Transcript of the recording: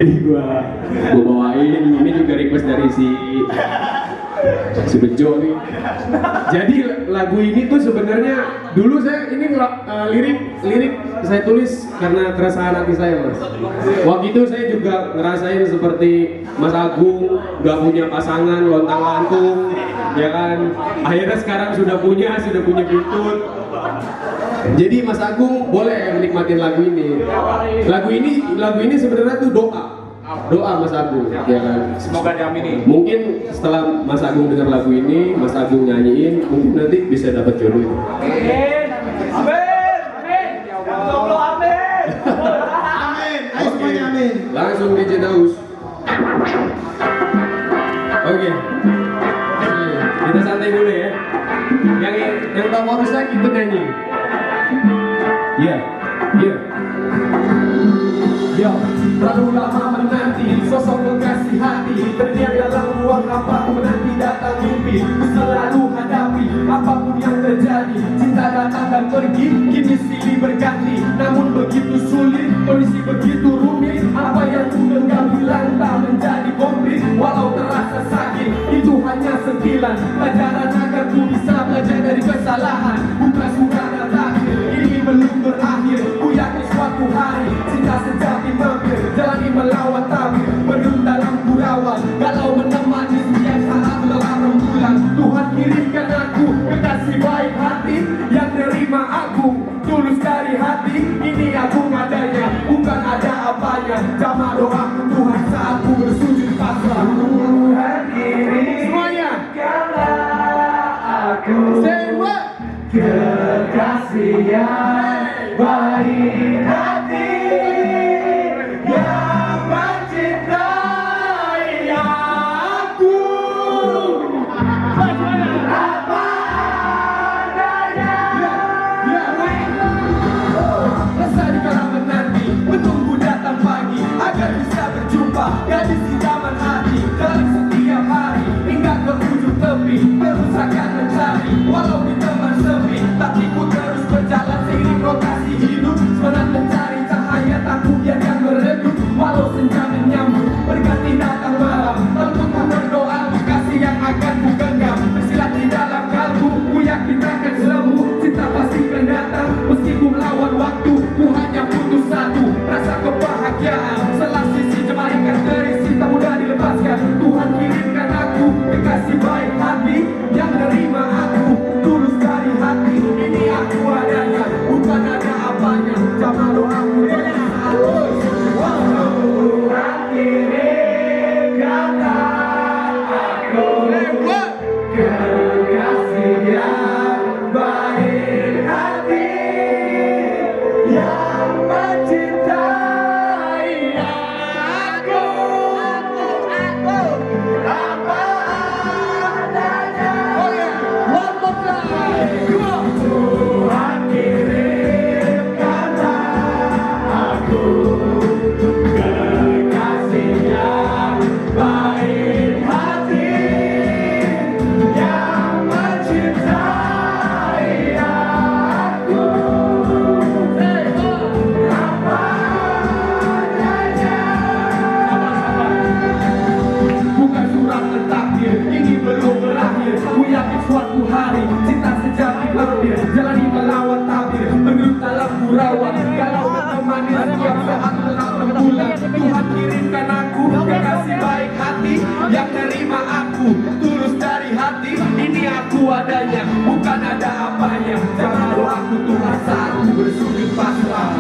gua bawain ini juga request dari si Bejo nih. Jadi lagu ini tuh sebenarnya dulu saya ini lirik saya tulis karena keresahan hati saya, Mas. Waktu itu saya juga ngerasain seperti Mas Agung gak punya pasangan, lontang-lantung, ya kan. Akhirnya sekarang sudah punya butut. Jadi Mas Agung boleh menikmatin lagu ini. Lagu ini sebenarnya tuh doa Mas Agung, ya kan. Semoga diamini. Mungkin setelah Mas Agung dengar lagu ini, Mas Agung nyanyiin, mungkin nanti bisa dapat jodoh. Amin. Amin. Ya Allah, amin. Amin. Ayo semuanya amin. Langsung DJ Daus. Oke. Kita santai dulu ya. Yang tahu harusnya kita nyanyi. Iya. Yo, terlalu lama menanti sosok kekasih hati terdiam dalam ruang hampa, ku menanti datang mimpi, ku selalu hadapi apapun yang terjadi. Cinta datang dan pergi, kini silih berganti. Namun begitu sulit, kondisi begitu rumit. Apa yang ku genggam hilang tak menjadi komplit. Walau terasa sakit, itu hanya sentilan pelajaran agar ku bisa belajar dari kesalahan. Bukan sudah datang, ini belum berakhir. Ku yakin suatu hari cinta sejati mampir, jalani melawan tabir, berlum dalam gurauan, galau menemani setiap saat lelah rembulan. Tuhan kirimkan aku kekasih baik hati yang nerima aku tulus dari hati. Ini aku adanya, bukan ada apanya. Jamaah doaku Tuhan saat ku bersujud pasrah. Tuhan kirim semuanya karena aku semua kekasih yang baik hati yang mencintai aku apa adanya. Rasa di kala menanti, menunggu datang pagi agar bisa berjumpa gadis idaman hati. Dalam setiap hari hingga ke ujung tepi, terus akan mencari walau di teman sepi. Tapi ku terus berjalan seiring rotasi hidup, semangat mencari cahaya takut yang meredup. Walau senja menyambut berganti datang malam, tentu ku berdoa kasih yang akan ku genggam bersilat di dalam kalbu. Ku yakin akan sembuh, cinta pasti akan datang. Meski ku melawan waktu, ku hanya butuh satu rasa kebahagiaan. Setelah sisi jemarikan terisi tak mudah dilepaskan. Tuhan kirimkan aku kekasih baik hati yang nerima aku tulus dari hati. Ini aku adanya, bukan ada apanya. Jamaah doaku Tuhan kirimkan aku kekasih yang baik hati yang mencintai aku apa adanya. One more time. Tuhan kirimkan aku kekasih yang baik hati yang mencintai aku apa adanya. Bukan surat takdir, ini belum berakhir. Ku yakin suatu hari cinta sejati hampir, jalani melawan tabir, menurut dalam gurauan, galau menemani setiap saat lelah rembulan. Tuhan kirimkan aku kekasih baik hati yang nerima aku tulus dari hati. Ini aku adanya, bukan ada apanya. Jangan doaku Tuhan saat ku bersujud pasrah.